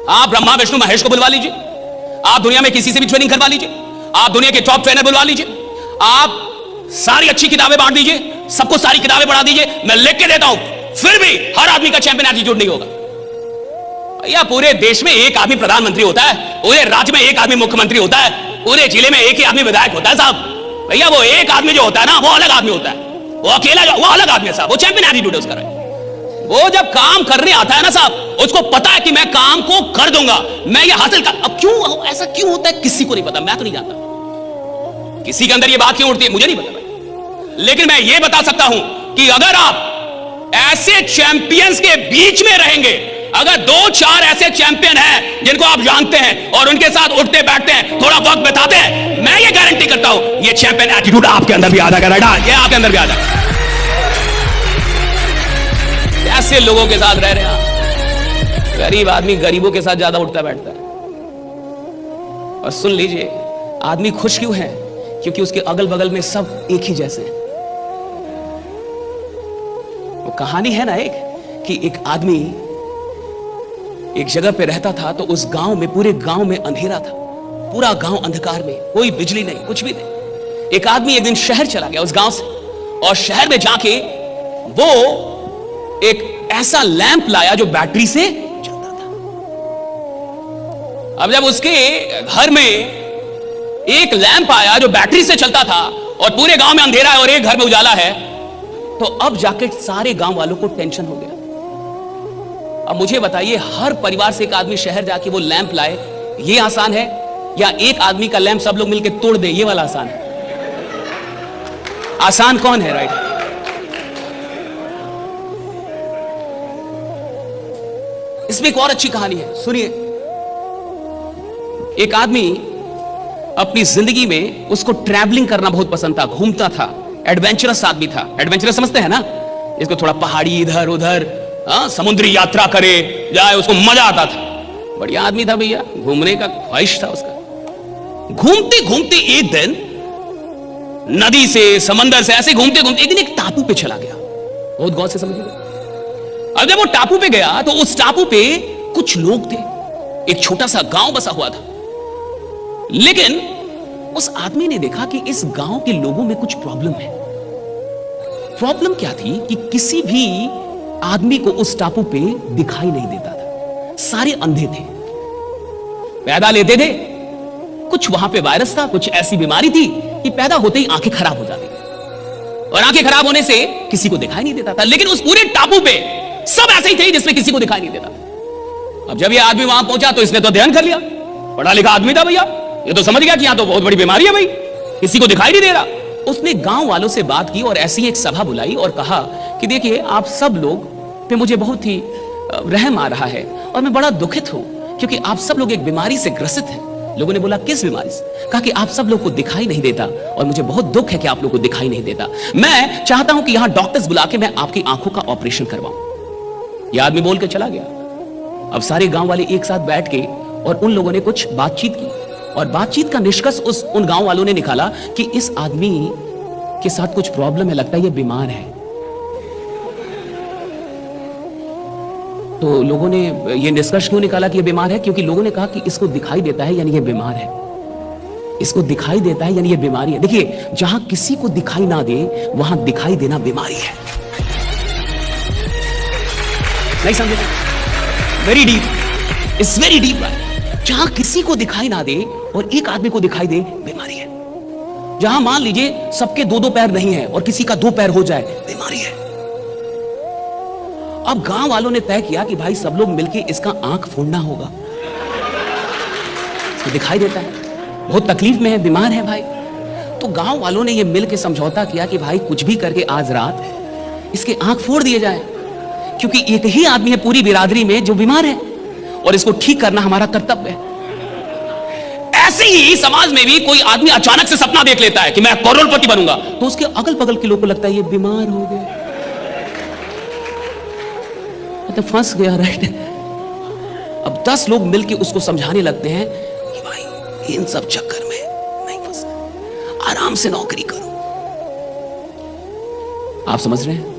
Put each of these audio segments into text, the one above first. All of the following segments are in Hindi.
आप ब्रह्मा विष्णु महेश को बुलवा लीजिए, आप दुनिया में किसी से भी ट्रेनिंग करवा लीजिए, आप दुनिया के टॉप ट्रेनर बुलवा लीजिए, आप सारी अच्छी किताबें बांट दीजिए, सबको सारी किताबें पढ़ा दीजिए, मैं लिख के देता हूं, फिर भी हर आदमी का चैंपियन एटीट्यूड नहीं होगा। भैया पूरे देश में एक आदमी प्रधानमंत्री होता है, पूरे राज्य में एक आदमी मुख्यमंत्री होता है, पूरे जिले में एक ही आदमी विधायक होता है साहब। भैया वो एक आदमी जो होता है ना, वो अलग आदमी होता है, वो अकेला जो वो अलग आदमी है साहब, वो चैंपियन एटीट्यूड है उसका। वो जब काम करने आता है ना साहब, उसको पता है कि मैं काम को कर दूंगा, मैं ये हासिल कर। अब क्यों ऐसा क्यों होता है किसी को नहीं पता, मैं तो नहीं जानता किसी के अंदर ये बात क्यों उठती है, मुझे नहीं पता। लेकिन मैं ये बता सकता हूं कि अगर आप ऐसे चैंपियंस के बीच में रहेंगे, अगर 2-4 ऐसे चैंपियन हैं जिनको आप जानते हैं और उनके साथ उठते बैठते हैं, थोड़ा वक्त बिताते हैं, मैं ये गारंटी करता हूं ये चैंपियन एटीट्यूड आपके अंदर भी आ जाएगा, ये आपके अंदर भी आ जाएगा। ऐसे लोगों के साथ रह रहे हैं, गरीब आदमी गरीबों के साथ ज्यादा उठता बैठता है। और सुन लीजिए, आदमी खुश क्यों है? क्योंकि उसके अगल बगल में सब एक ही जैसे हैं। वो कहानी है ना एक, कि एक आदमी एक जगह पे रहता था, तो उस गांव में, पूरे गांव में अंधेरा था, पूरा गांव अंधकार में, कोई बिजली नहीं, कुछ भी नहीं। एक आदमी एक दिन शहर चला गया उस गांव से, और शहर में जाके वो एक ऐसा लैंप लाया जो बैटरी से चलता था। अब जब उसके घर में एक लैंप आया जो बैटरी से चलता था, और पूरे गांव में अंधेरा है और एक घर में उजाला है, तो अब जाके सारे गांव वालों को टेंशन हो गया। अब मुझे बताइए, हर परिवार से एक आदमी शहर जाके वो लैंप लाए, ये आसान है, या एक आदमी का लैंप सब लोग मिलकर तोड़ दे, ये वाला आसान है? आसान कौन है? राइट। इसमें एक और अच्छी कहानी है, सुनिए। एक आदमी अपनी जिंदगी में, उसको ट्रैवलिंग करना बहुत पसंद था, घूमता था, एडवेंचरस आदमी था। एडवेंचरस समझते हैं ना, इसको थोड़ा पहाड़ी इधर उधर, समुद्री यात्रा करे जाए, उसको मजा आता था। बढ़िया आदमी था भैया, घूमने का ख्वाहिश था उसका। घूमते घूमते एक दिन नदी से, समंदर से, ऐसे घूमते घूमते एक दिन एक टापू पे चला गया। बहुत गौर से समझिएगा। अब जब वो टापू पे गया, तो उस टापू पे कुछ लोग थे, एक छोटा सा गांव बसा हुआ था। लेकिन उस आदमी ने देखा कि इस गांव के लोगों में कुछ प्रॉब्लम है। प्रॉब्लम क्या थी कि किसी भी आदमी को उस टापू पे दिखाई नहीं देता था, सारे अंधे थे, पैदा लेते थे। कुछ वहां पे वायरस था, कुछ ऐसी बीमारी थी कि पैदा होते ही आंखें खराब हो जाती थी, और आंखें खराब होने से किसी को दिखाई नहीं देता था। लेकिन उस पूरे टापू पे सब ऐसे ही थे जिसमें किसी को दिखाई नहीं देता। अब जब ये आदमी वहां पहुंचा, तो इसने तो ध्यान कर लिया, पढ़ा लिखा आदमी था भैया, ये तो समझ गया कि यहां तो बहुत बड़ी बीमारी है भाई, किसी को दिखाई नहीं दे रहा। उसने गांव वालों से बात की और ऐसी एक सभा बुलाई और कहा कि देखिए, आप सब लोग पे मुझे बहुत ही रहम आ रहा है, और मैं बड़ा दुखित हूं, क्योंकि आप सब लोग एक बीमारी से ग्रसित हैं। लोगों ने बोला, किस बीमारी से? कहा कि आप सब लोग को दिखाई नहीं देता, और मुझे बहुत दुख है कि आप लोग को दिखाई नहीं देता। मैं चाहता हूं कि यहां डॉक्टर्स बुला के मैं आपकी आंखों का ऑपरेशन करवाऊं। यह आदमी बोल के चला गया। अब सारे गांव वाले एक साथ बैठ के, और उन लोगों ने कुछ बातचीत की, और बातचीत का निष्कर्ष उन गांव वालों ने निकाला कि इस आदमी के साथ कुछ प्रॉब्लम है, लगता है ये बीमार है। तो लोगों ने ये निष्कर्ष क्यों निकाला कि ये बीमार है? क्योंकि लोगों ने कहा कि इसको दिखाई देता है यानी ये बीमार है, इसको दिखाई देता है यानी ये बीमारी है। देखिए, जहां किसी को दिखाई ना दे, वहां दिखाई देना बीमारी है। नहीं समझे? Very deep, it's very deep. जहां किसी को दिखाई ना दे और एक आदमी को दिखाई दे, बीमारी है। जहां मान लीजिए सबके 2-2 पैर नहीं है और किसी का 2 पैर हो जाए, बीमारी है। अब गांव वालों ने तय किया कि भाई सब लोग मिलके इसका आंख फोड़ना होगा। इसको दिखाई देता है, बहुत तकलीफ में है, बीमार है भाई। तो गांव वालों ने यह मिलके समझौता किया कि भाई कुछ भी करके आज रात इसके आंख फोड़ दिए जाए, क्योंकि एक ही आदमी है पूरी बिरादरी में जो बीमार है, और इसको ठीक करना हमारा कर्तव्य है। ऐसे ही समाज में भी कोई आदमी अचानक से सपना देख लेता है कि मैं करोड़पति बनूंगा, तो उसके अगल बगल के लोगों को लगता है ये बीमार हो गया, तो फंस गया। राइट। अब 10 लोग मिलकर उसको समझाने लगते हैं कि भाई इन सब चक्कर में नहीं फंसना, आराम से नौकरी करो। आप समझ रहे हैं?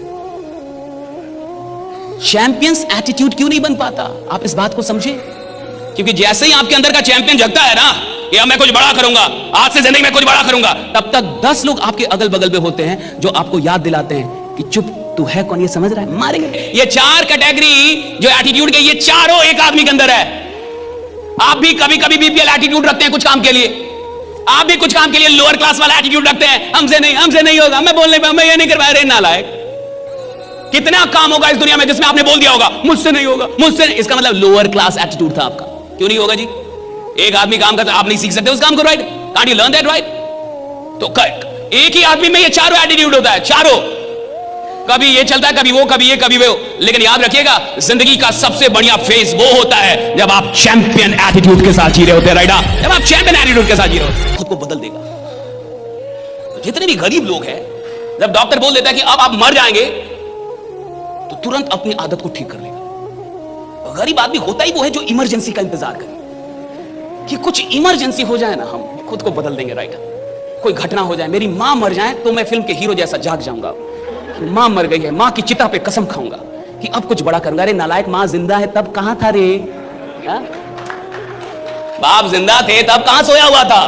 चैंपियंस एटीट्यूड क्यों नहीं बन पाता? आप इस बात को समझे। क्योंकि जैसे ही आपके अंदर का चैंपियन जगता है ना कि अब मैं कुछ बड़ा करूंगा, आज से जिंदगी में कुछ बड़ा करूंगा, तब तक 10 लोग आपके अगल बगल में होते हैं जो आपको याद दिलाते हैं कि चुप, तू है कौन, ये समझ रहा है, मारेंगे। ये 4 कैटेगरी जो एटीट्यूड के, ये चारों एक आदमी के अंदर है। आप भी कभी कभी बीपीएल एटीट्यूड रखते हैं कुछ काम के लिए, आप भी कुछ काम के लिए लोअर क्लास वाला एटीट्यूड रखते हैं, हमसे नहीं होगा, मैं बोलने पर, मैं ये नहीं कर पाया। नालायक, कितना काम होगा इस दुनिया में जिसमें आपने बोल दिया होगा मुझसे नहीं होगा, मुझसे नहीं। इसका मतलब लोअर क्लास एटीट्यूड था आपका। क्यों नहीं होगा जी? एक आदमी काम करता, आप नहीं सीख सकते उस काम को, right? Can't you learn that, right? तो एक ही आदमी में ये चारों एटीट्यूड होता है, चारों। कभी ये चलता है, कभी वो, कभी ये, कभी वो। लेकिन याद रखिएगा, जिंदगी का सबसे बढ़िया फेज वो होता है जब आप चैंपियन एटीट्यूड के साथ जी रहे होते हैं, राइट? जब आप चैंपियन एटीट्यूड के साथ जी रहे होते हैं, खुद को बदल देगा। जितने भी गरीब लोग हैं, जब डॉक्टर बोल देता है कि अब आप मर जाएंगे, तो तुरंत अपनी आदत को ठीक कर लेगा। गरीब आदमी होता ही वो है जो इमरजेंसी का इंतजार करे कि कुछ इमरजेंसी हो जाए ना, हम खुद को बदल देंगे, राइट? कोई घटना हो जाए, मेरी मां मर जाए तो मैं फिल्म के हीरो जैसा जाग जाऊंगा। मां मर गई है, मां की चिता पे कसम खाऊंगा कि अब कुछ बड़ा करूंगा। अरे नालायक, मां जिंदा है तब कहां था रे? बाप जिंदा थे तब कहां सोया हुआ था?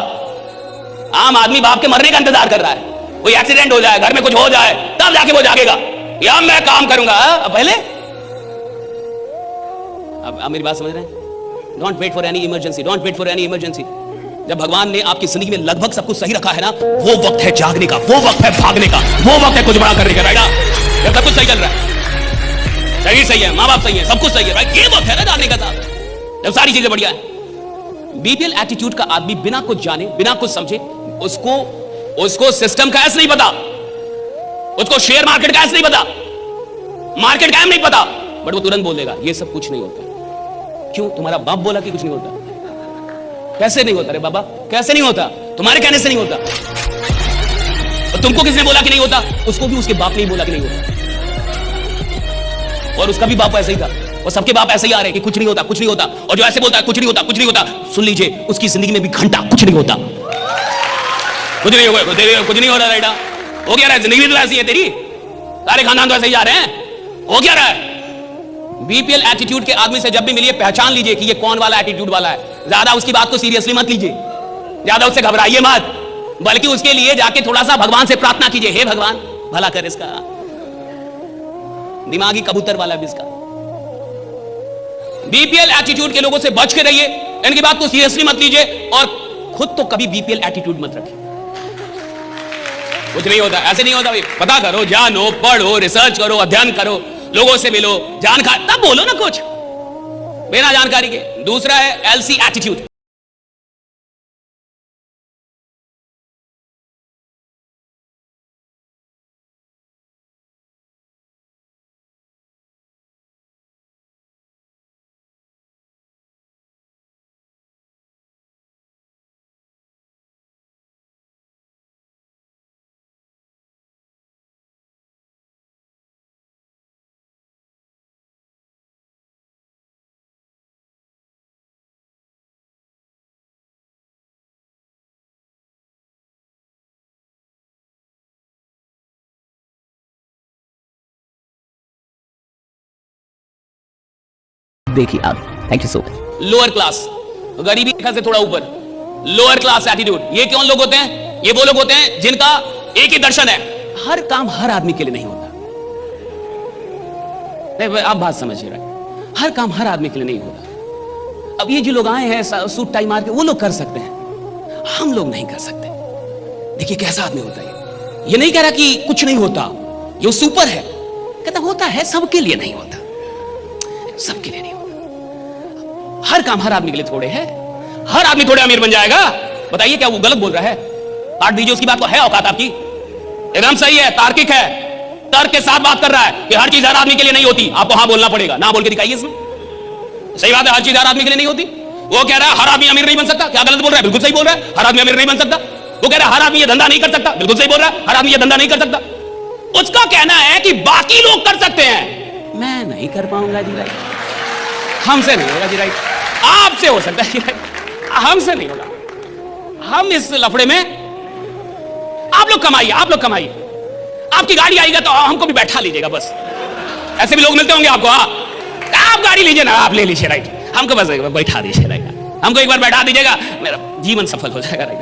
आम आदमी बाप के मरने का इंतजार कर रहा है। कोई एक्सीडेंट हो जाए, घर में कुछ हो जाए, तब जाके वो जागेगा, या मैं काम करूंगा। पहले अब मेरी बात समझ रहे हैं? Don't wait for any emergency, don't wait for any emergency. जब भगवान ने आपकी जिंदगी में लगभग सब कुछ सही रखा है ना, वो वक्त है जागने का, वो वक्त है भागने का, वो वक्त है कुछ बड़ा करने का, राइट? जब सब कुछ सही चल रहा है, शरीर सही है, मां बाप सही है, सब कुछ सही है, राइट? ये वक्त है ना जागने का साहब, जब सारी चीजें बढ़िया है। बीपीएल एटीट्यूड का आदमी बिना कुछ जाने, बिना कुछ समझे, उसको सिस्टम का ऐसा नहीं पता, उसको शेयर मार्केट का ऐसा नहीं पता, मार्केट का नहीं पता, बट वो तुरंत बोल देगा ये सब कुछ नहीं होता। क्यों? तुम्हारा बाप बोला कि कुछ नहीं होता। कैसे नहीं होता रे बाबा? कैसे नहीं होता? तुम्हारे कहने से नहीं होता। और तुमको किसने बोला कि नहीं होता? उसको भी उसके बाप ने ही बोला कि नहीं होता, और उसका भी बाप ऐसा ही था, और सबके बाप ऐसे ही आ रहे कि कुछ नहीं होता, कुछ नहीं होता। और जो ऐसे बोलता है कुछ नहीं होता, कुछ नहीं होता, सुन लीजिए, उसकी जिंदगी में भी घंटा कुछ नहीं होता, कुछ नहीं होगा, कुछ नहीं हो रहा, राइट? हो क्या रहा है? जिंदगी तो ऐसी है तेरी, सारे खानदान तो ऐसे ही जा रहे हैं, हो क्या रहा है? बीपीएल एटीट्यूड के आदमी से जब भी मिलिए, पहचान लीजिए कि ये कौन वाला एटीट्यूड वाला है। ज्यादा उसकी बात को सीरियसली मत लीजिए, ज्यादा उससे घबराइए मत, बल्कि उसके लिए जाके थोड़ा सा भगवान से प्रार्थना कीजिए, हे भगवान भला कर इसका, दिमागी कबूतर वाला भी इसका। बीपीएल एटीट्यूड के लोगों से बच के रहिए, इनकी बात को सीरियसली मत लीजिए, और खुद तो कभी बीपीएल एटीट्यूड मत रखिए। कुछ नहीं होता, ऐसे नहीं होता भाई। पता करो, जानो, पढ़ो, रिसर्च करो, अध्ययन करो, लोगों से मिलो, जानकारी, तब बोलो ना कुछ बिना जानकारी के। दूसरा है एलसी एटीट्यूड। देखिए आगे, thank you so much. Lower class, गरीबी रेखा से थोड़ा ऊपर, लोअर क्लास एटीट्यूड। ये कौन लोग होते हैं? ये वो लोग होते हैं जिनका एक ही दर्शन है, हर काम हर आदमी के लिए नहीं होता। आप बात समझिए, हर काम हर आदमी के लिए नहीं होता। अब ये जो लोग आए हैं सूट टाई मार के, वो लोग कर सकते हैं, हम लोग नहीं कर सकते। देखिए कैसा आदमी होता है, ये नहीं कह रहा कि कुछ नहीं होता, ये सुपर है, कहता होता है, सबके लिए नहीं होता, सबके लिए नहीं होता। हर काम हर आदमी के लिए थोड़े है, हर आदमी थोड़े अमीर बन जाएगा। बताइए क्या वो गलत बोल रहा है? काट दीजिए उसकी बात को, है औकात आपकी? एकदम सही है, तार्किक है, तर्क के साथ बात कर रहा है कि हर चीज हर आदमी के लिए नहीं होती। आपको हाँ बोलना पड़ेगा, ना बोल के दिखाइए इसमें। सही बात है, हर चीज हर आदमी के लिए नहीं होती। वो कह रहा है हर आदमी अमीर नहीं बन सकता, क्या गलत बोल रहा है? बिल्कुल सही बोल रहा है, हर आदमी अमीर नहीं बन सकता। वो कह रहा है हर आदमी ये धंधा नहीं कर सकता, बिल्कुल सही बोल रहा है, हर आदमी ये धंधा नहीं कर सकता। उसका कहना है कि बाकी लोग कर सकते हैं, मैं नहीं कर पाऊंगा जी, राइट? हमसे नहीं होगा जी, राइट? आपसे हो सकता है जी, राइट? हमसे नहीं होगा। हम इस लफड़े में, आप लोग कमाइए, आप लोग कमाइए, आपकी गाड़ी आएगा तो हमको भी बैठा लीजिएगा बस। ऐसे भी लोग मिलते होंगे आपको, हाँ, आप गाड़ी लीजिए ना, आप ले लीजिए, राइट? हमको बस एक बार बैठा दीजिए रहेगा, हमको एक बार बैठा दीजिएगा, मेरा जीवन सफल हो जाएगा रहेगा।